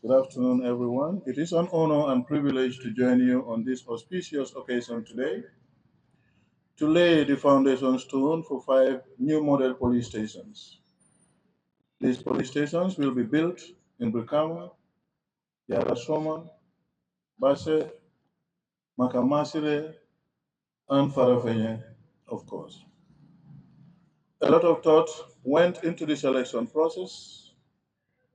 Good afternoon, everyone. It is an honor and privilege to join you on this auspicious occasion today to lay the foundation stone for 5 new model police stations. These police stations will be built in Brikama, Yarasoma, Basse, Makamasire, and Farafenye, of course. A lot of thought went into the selection process.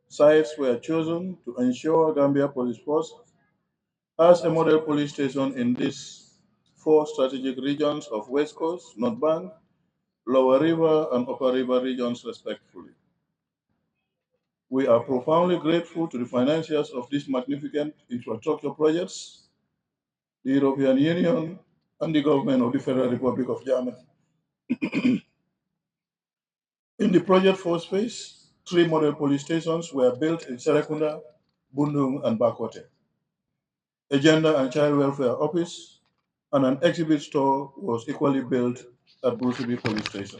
Sites were chosen to ensure Gambia Police Force has a model police station in these 4 strategic regions of West Coast, North Bank, Lower River, and Upper River regions, respectively. We are profoundly grateful to the financiers of these magnificent infrastructure projects, the European Union, and the government of the Federal Republic of Germany. In the project force phase, 3 model police stations were built in Serekunda, Bundung, and Bakote. A gender and child welfare office and an exhibit store was equally built at Brusubi Police Station.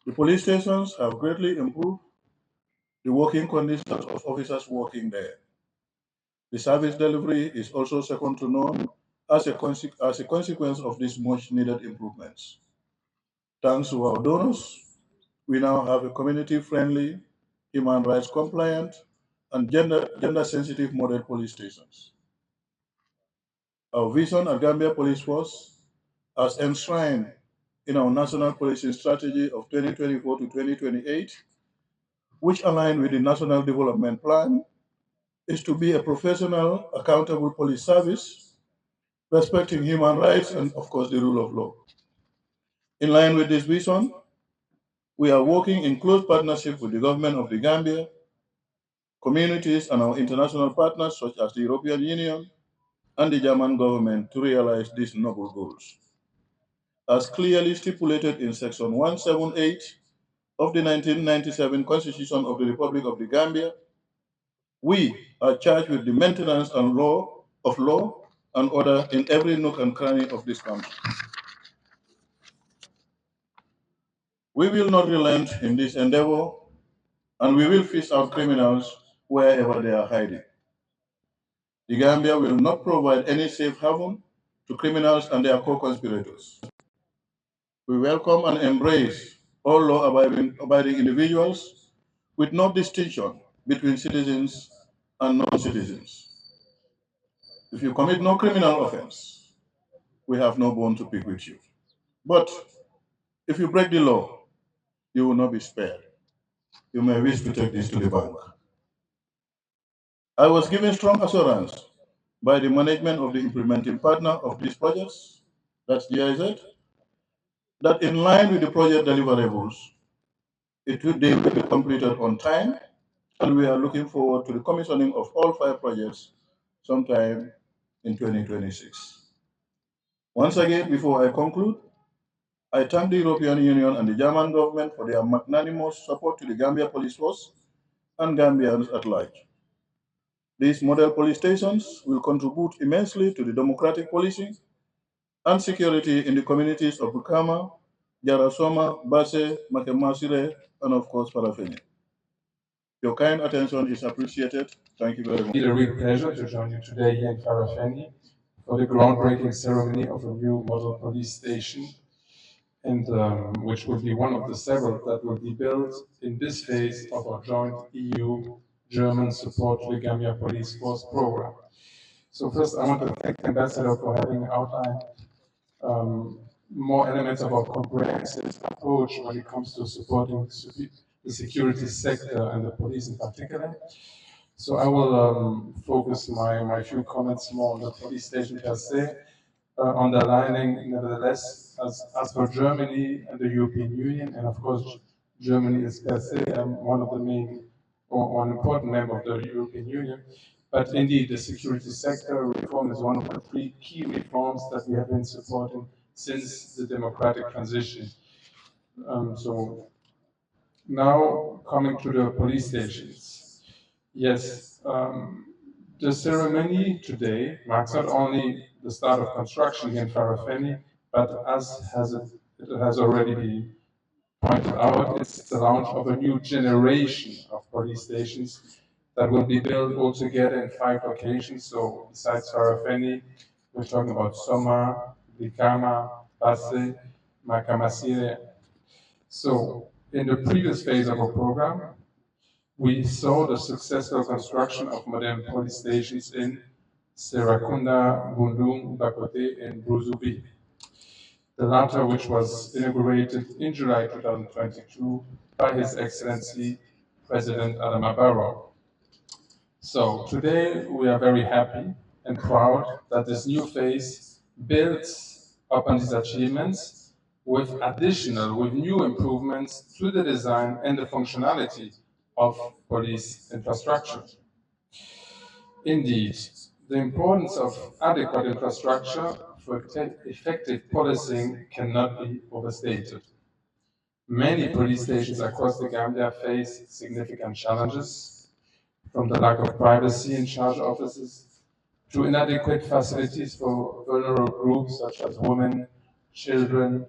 The police stations have greatly improved the working conditions of officers working there. The service delivery is also second to none as a consequence of these much needed improvements. Thanks to our donors, we now have a community friendly, human rights compliant, and gender sensitive model police stations. Our vision at Gambia Police Force, as enshrined in our national policing strategy of 2024 to 2028, which align with the National Development Plan, is to be a professional, accountable police service, respecting human rights and, of course, the rule of law. In line with this vision, we are working in close partnership with the government of the Gambia, communities, and our international partners, such as the European Union and the German government, to realize these noble goals. As clearly stipulated in Section 178 of the 1997 Constitution of the Republic of the Gambia, we are charged with the maintenance and law and order in every nook and cranny of this country. We will not relent in this endeavor, and we will fish out criminals wherever they are hiding. The Gambia will not provide any safe haven to criminals and their co-conspirators. We welcome and embrace all law-abiding individuals with no distinction between citizens and non-citizens. If you commit no criminal offense, we have no bone to pick with you. But if you break the law, you will not be spared. You may wish to take this to the bank. I was given strong assurance by the management of the implementing partner of these projects, that's GIZ, that in line with the project deliverables, they will be completed on time, and we are looking forward to the commissioning of all 5 projects sometime in 2026. Once again, before I conclude, I thank the European Union and the German government for their magnanimous support to the Gambia Police Force and Gambians at large. These model police stations will contribute immensely to the democratic policing and security in the communities of Bukama, Jarasoma, Basse, Makemasire, and of course, Parafeni. Your kind attention is appreciated. Thank you very much. It's a real pleasure to join you today here in Farafeni for the groundbreaking ceremony of a new model police station, and which will be one of the several that will be built in this phase of our joint EU-German support to the Gambia Police Force program. So first, I want to thank the Ambassador for having outlined more elements of our comprehensive approach when it comes to supporting the security sector and the police in particular. So I will focus my few comments more on the police station per se, underlining nevertheless, as for Germany and the European Union, and of course Germany is per se one of the main or an important member of the European Union, but indeed the security sector reform is one of the 3 key reforms that we have been supporting since the democratic transition. So now coming to the police stations. Yes, the ceremony today marks not only the start of construction here in Farafeni, but it has already been pointed out, it's the launch of a new generation of police stations that will be built altogether in 5 locations. So besides Farafeni, we're talking about Soma, Likama, Basse, Makamasile. So in the previous phase of our program, we saw the successful construction of modern police stations in Serakunda, Bundung, Bakote, and Bruzubi. The latter, which was inaugurated in July 2022 by His Excellency President Adama Barrow. So today we are very happy and proud that this new phase builds upon these achievements with new improvements to the design and the functionality of police infrastructure. Indeed, the importance of adequate infrastructure for effective policing cannot be overstated. Many police stations across the Gambia face significant challenges, from the lack of privacy in charge offices to inadequate facilities for vulnerable groups such as women, children,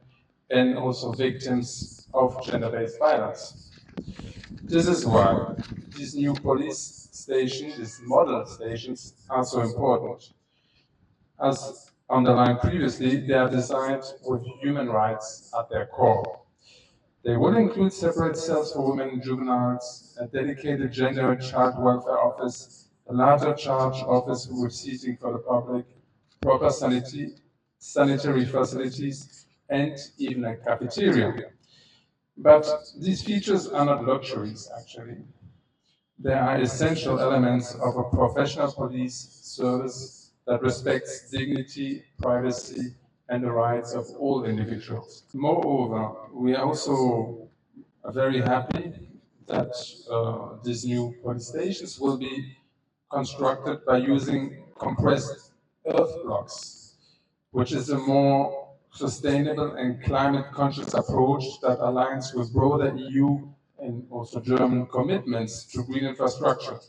and also victims of gender-based violence. This is why these new police stations, these model stations, are so important. As underlined previously, they are designed with human rights at their core. They will include separate cells for women and juveniles, a dedicated gender and child welfare office, a larger charge office with seating for the public, proper sanitary facilities, and even a cafeteria. But these features are not luxuries, actually. They are essential elements of a professional police service that respects dignity, privacy, and the rights of all individuals. Moreover, we are also very happy that these new police stations will be constructed by using compressed earth blocks, which is a more sustainable and climate-conscious approach that aligns with broader EU and also German commitments to green infrastructure.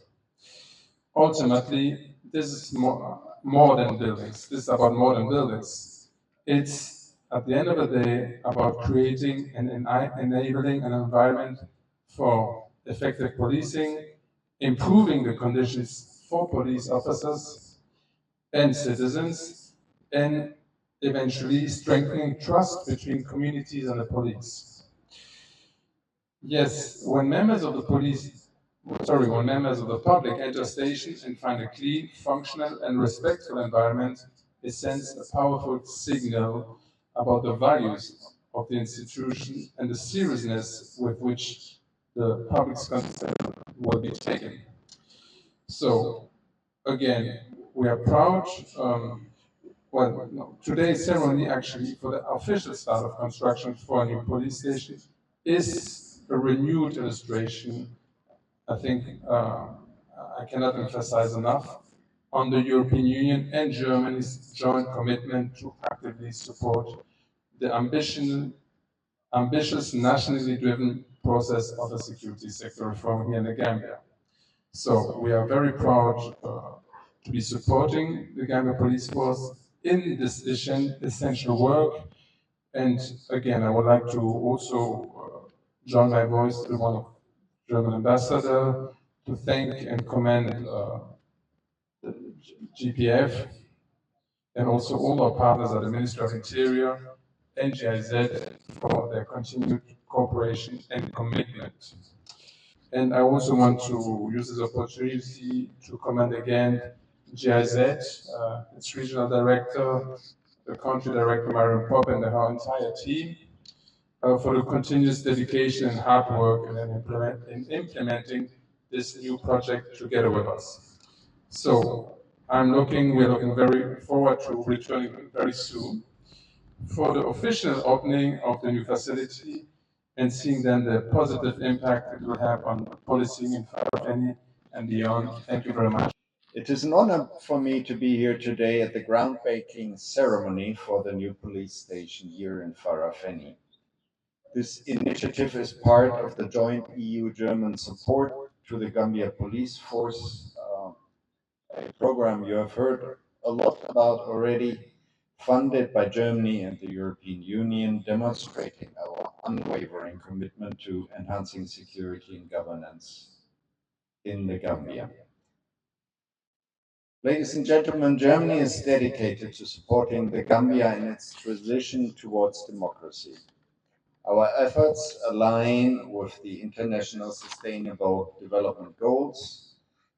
Ultimately, this is more than buildings. This is about more than buildings. It's, at the end of the day, about creating and enabling an environment for effective policing, improving the conditions for police officers and citizens, and eventually strengthening trust between communities and the police. Yes, when members of the public enter stations and find a clean, functional, and respectful environment, it sends a powerful signal about the values of the institution and the seriousness with which the public's concern will be taken. So, again, we are proud. Well, no, today's ceremony actually for the official start of construction for a new police station is a renewed illustration. I think I cannot emphasize enough on the European Union and Germany's joint commitment to actively support the ambitious nationally driven process of the security sector reform here in the Gambia. So we are very proud to be supporting the Gambia Police Force in this essential work. And again, I would like to also join my voice to one of German ambassador to thank and commend the GPF and also all our partners at the Ministry of Interior and GIZ for their continued cooperation and commitment. And I also want to use this opportunity to commend again GIZ, its regional director, the country director, Marion Pop, and her entire team for the continuous dedication and hard work in implementing this new project together with us. So we're looking very forward to returning very soon for the official opening of the new facility and seeing then the positive impact it will have on policing in Farafeni and beyond. Thank you very much. It is an honor for me to be here today at the groundbreaking ceremony for the new police station here in Farafeni. This initiative is part of the joint EU-German support to the Gambia Police Force, a program you have heard a lot about already funded by Germany and the European Union, demonstrating our unwavering commitment to enhancing security and governance in the Gambia. Ladies and gentlemen, Germany is dedicated to supporting the Gambia in its transition towards democracy. Our efforts align with the International Sustainable Development Goals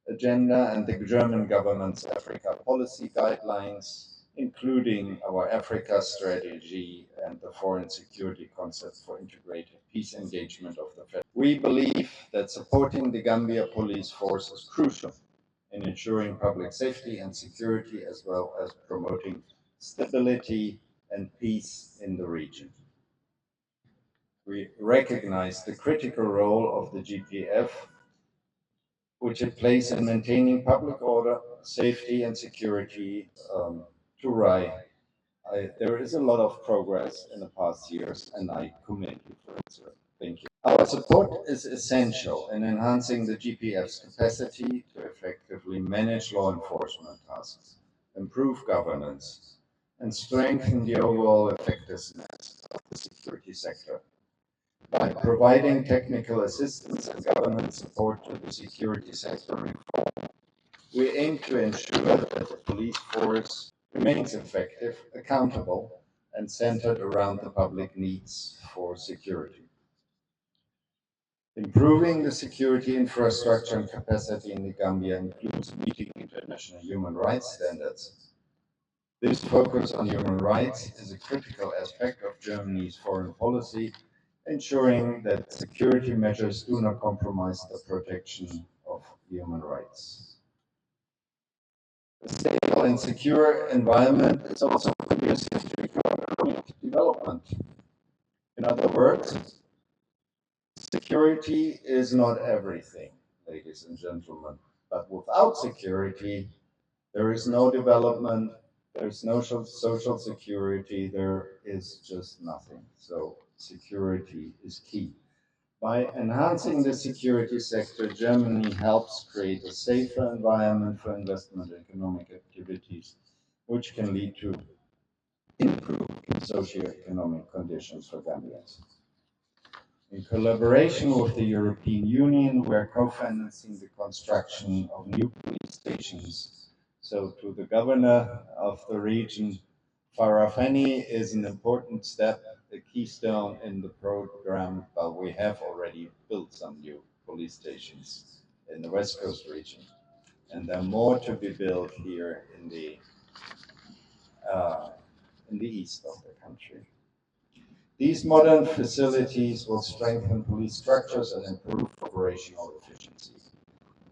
agenda and the German government's Africa policy guidelines, including our Africa strategy and the foreign security concept for integrated peace engagement of the Fed. We believe that supporting the Gambia police force is crucial in ensuring public safety and security, as well as promoting stability and peace in the region. We recognize the critical role of the GPF, which it plays in maintaining public order, safety, and security to RAI. There is a lot of progress in the past years, and I commend you for it, sir. Thank you. Our support is essential in enhancing the GPF's capacity to effectively manage law enforcement tasks, improve governance, and strengthen the overall effectiveness of the security sector. By providing technical assistance and government support to the security sector reform, we aim to ensure that the police force remains effective, accountable, and centered around the public needs for security. Improving the security infrastructure and capacity in the Gambia includes meeting international human rights standards. This focus on human rights is a critical aspect of Germany's foreign policy, ensuring that security measures do not compromise the protection of human rights. A stable and secure environment is also conducive to economic development. In other words, security is not everything, ladies and gentlemen, but without security, there is no development, there's no social security, there is just nothing. So security is key. By enhancing the security sector, Germany helps create a safer environment for investment and economic activities, which can lead to improved socioeconomic conditions for Gambians. In collaboration with the European Union, we are co-financing the construction of new police stations. So to the governor of the region, Farah Fani is an important step, a keystone in the program, but we have already built some new police stations in the West Coast region. And there are more to be built here in the east of the country. These modern facilities will strengthen police structures and improve operational efficiency.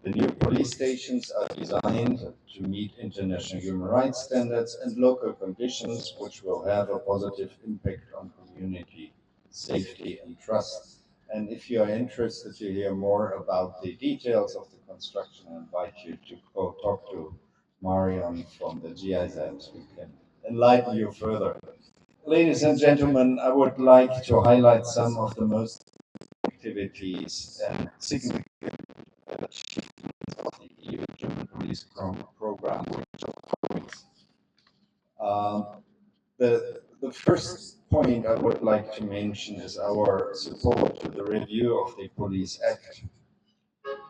The new police stations are designed to meet international human rights standards and local conditions, which will have a positive impact on community safety and trust. And if you are interested to hear more about the details of the construction, I invite you to go talk to Marion from the GIZ, who can enlighten you further. Ladies and gentlemen, I would like to highlight some of the most activities and significant achievements of the EU German Police Program. The first point I would like to mention is our support to the review of the Police Act.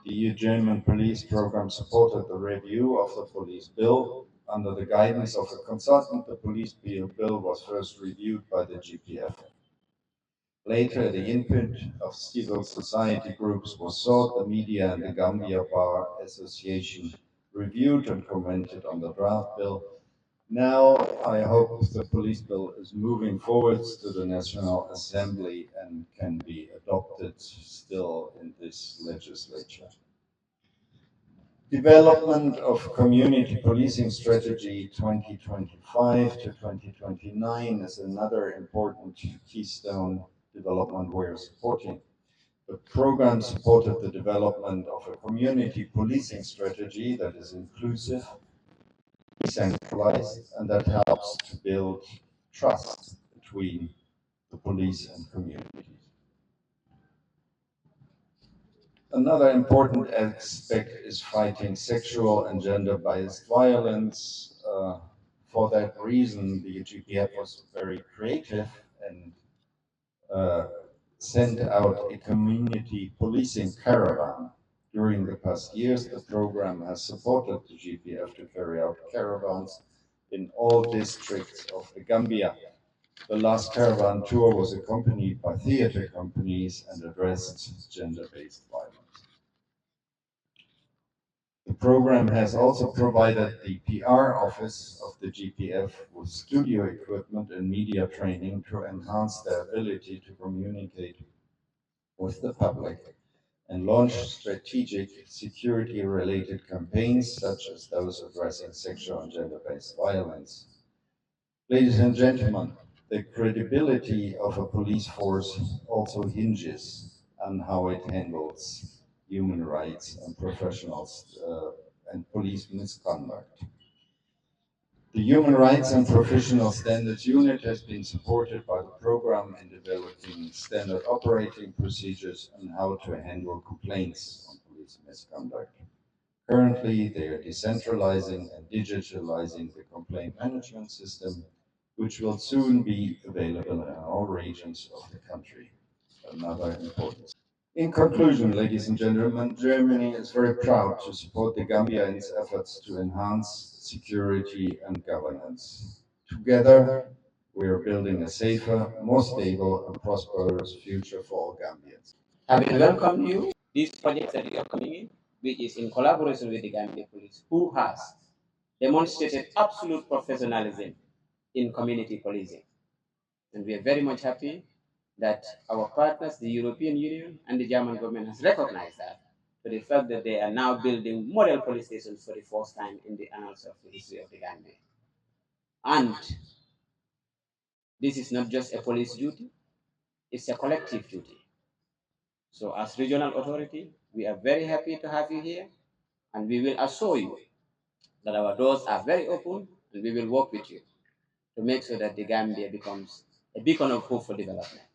The EU German Police Program supported the review of the police bill. Under the guidance of a consultant, the police bill was first reviewed by the GPF. Later, the input of civil society groups was sought. The media and the Gambia Bar Association reviewed and commented on the draft bill. Now, I hope the police bill is moving forwards to the National Assembly and can be adopted still in this legislature. Development of Community Policing Strategy 2025 to 2029 is another important keystone development we are supporting. The program supported the development of a community policing strategy that is inclusive, decentralized, and that helps to build trust between the police and communities. Another important aspect is fighting sexual and gender-based violence. For that reason, the GPF was very creative and sent out a community policing caravan. During the past years, the program has supported the GPF to carry out caravans in all districts of the Gambia. The last caravan tour was accompanied by theater companies and addressed gender-based violence. The program has also provided the PR office of the GPF with studio equipment and media training to enhance their ability to communicate with the public and launch strategic security-related campaigns such as those addressing sexual and gender-based violence. Ladies and gentlemen, the credibility of a police force also hinges on how it handles human rights and professionals and police misconduct. The Human Rights and Professional Standards Unit has been supported by the program in developing standard operating procedures on how to handle complaints on police misconduct. Currently, they are decentralizing and digitalizing the complaint management system, which will soon be available in all regions of the country. Another important. In conclusion, ladies and gentlemen, Germany is very proud to support the Gambia in its efforts to enhance security and governance. Together, we are building a safer, more stable and prosperous future for all Gambians. Having welcomed you, these projects that you are coming in, which is in collaboration with the Gambia Police, who has demonstrated absolute professionalism in community policing. And we are very much happy that our partners, the European Union and the German government, has recognized that, for the fact that they are now building model police stations for the first time in the annals of the history of the Gambia. And this is not just a police duty, it's a collective duty. So as regional authority, we are very happy to have you here, and we will assure you that our doors are very open, and we will work with you to make sure that the Gambia becomes a beacon of hope for development.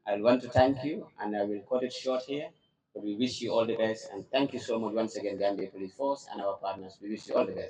I want to thank you, and I will cut it short here. But we wish you all the best, and thank you so much once again, Gambia Police Force and our partners. We wish you all the best.